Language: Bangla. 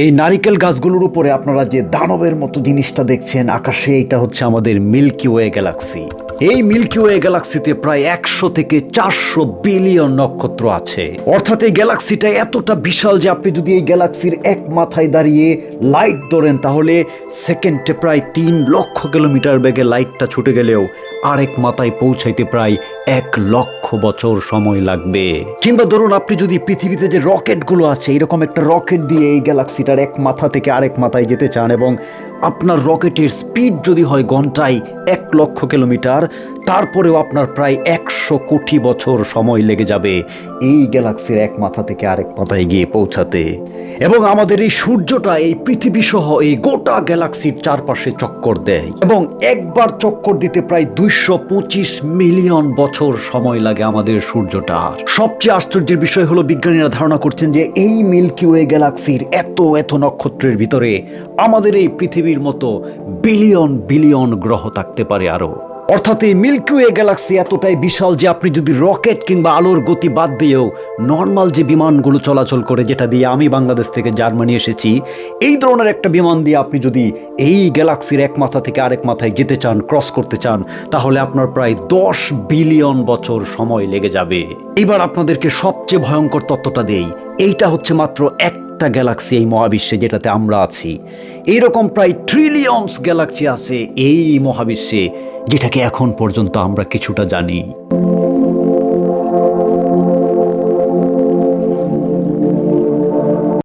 এই নারিকেল গাছগুলোর উপরে আপনারা যে দানবের মতো জিনিসটা দেখছেন আকাশে, এটা হচ্ছে আমাদের মিল্কি ওয়ে গ্যালাক্সি। এই মিল্কি ওয়ে গ্যালাক্সিতে প্রায় 100 থেকে 400 বিলিয়ন নক্ষত্র আছে। অর্থাৎ এই গ্যালাক্সিটা এতটা বিশাল যে আপনি যদি এই গ্যালাক্সির এক মাথায় দাঁড়িয়ে লাইট ধরেন তাহলে সেকেন্ডে প্রায় 3 লক্ষ কিলোমিটার বেগে লাইটটা ছুটে গেলেও আরেক মাথায় পৌঁছাইতে প্রায় 1 লক্ষ বছর সময় লাগবে। কিংবা ধরুন আপনি যদি পৃথিবীতে যে রকেটগুলো আছে এরকম একটা রকেট দিয়ে এই গ্যালাক্সিটার এক মাথা থেকে আরেক মাথায় যেতে চান এবং আপনার রকেটের স্পিড যদি হয় ঘন্টায় 1 লক্ষ কিলোমিটার, তারপরেও আপনার প্রায় 100 কোটি বছর সময় লেগে যাবে এই গ্যালাক্সির এক মাথা থেকে আরেক মাথায় গিয়ে পৌঁছাতে। এবং আমাদের এই সূর্যটা এই পৃথিবী সহ এই গোটা গ্যালাক্সির চারপাশে চক্কর দেয় এবং একবার চক্কর দিতে প্রায় 225 মিলিয়ন বছর সময় লাগে আমাদের সূর্যটার। সবচেয়ে আশ্চর্যের বিষয় হলো বিজ্ঞানীরা ধারণা করছেন যে এই মিল্কি ওয়ে গ্যালাক্সির এত এত নক্ষত্রের ভিতরে আমাদের এই পৃথিবীর মতো বিলিয়ন বিলিয়ন গ্রহ থাকতে পারে আরো। অর্থাৎ এই মিল্কি ওয়ে গ্যালাক্সি এতটাই বিশাল যে আপনি যদি রকেট কিংবা আলোর গতি বাদ দিয়েও নর্মাল যে বিমানগুলো চলাচল করে, যেটা দিয়ে আমি বাংলাদেশ থেকে জার্মানি এসেছি, এই ধরনের একটা বিমান দিয়ে আপনি যদি এই গ্যালাক্সির এক মাথা থেকে আরেক মাথায় যেতে চান, ক্রস করতে চান, তাহলে আপনার প্রায় 10 বিলিয়ন বছর সময় লেগে যাবে। এবার আপনাদেরকে সবচেয়ে ভয়ঙ্কর তত্ত্বটা দেই। এইটা হচ্ছে মাত্র একটা গ্যালাক্সি এই মহাবিশ্বে যেটাতে আমরা আছি। এইরকম প্রায় ট্রিলিয়নস গ্যালাক্সি আছে এই মহাবিশ্বে, যেটাকে এখন পর্যন্ত আমরা কিছুটা জানি।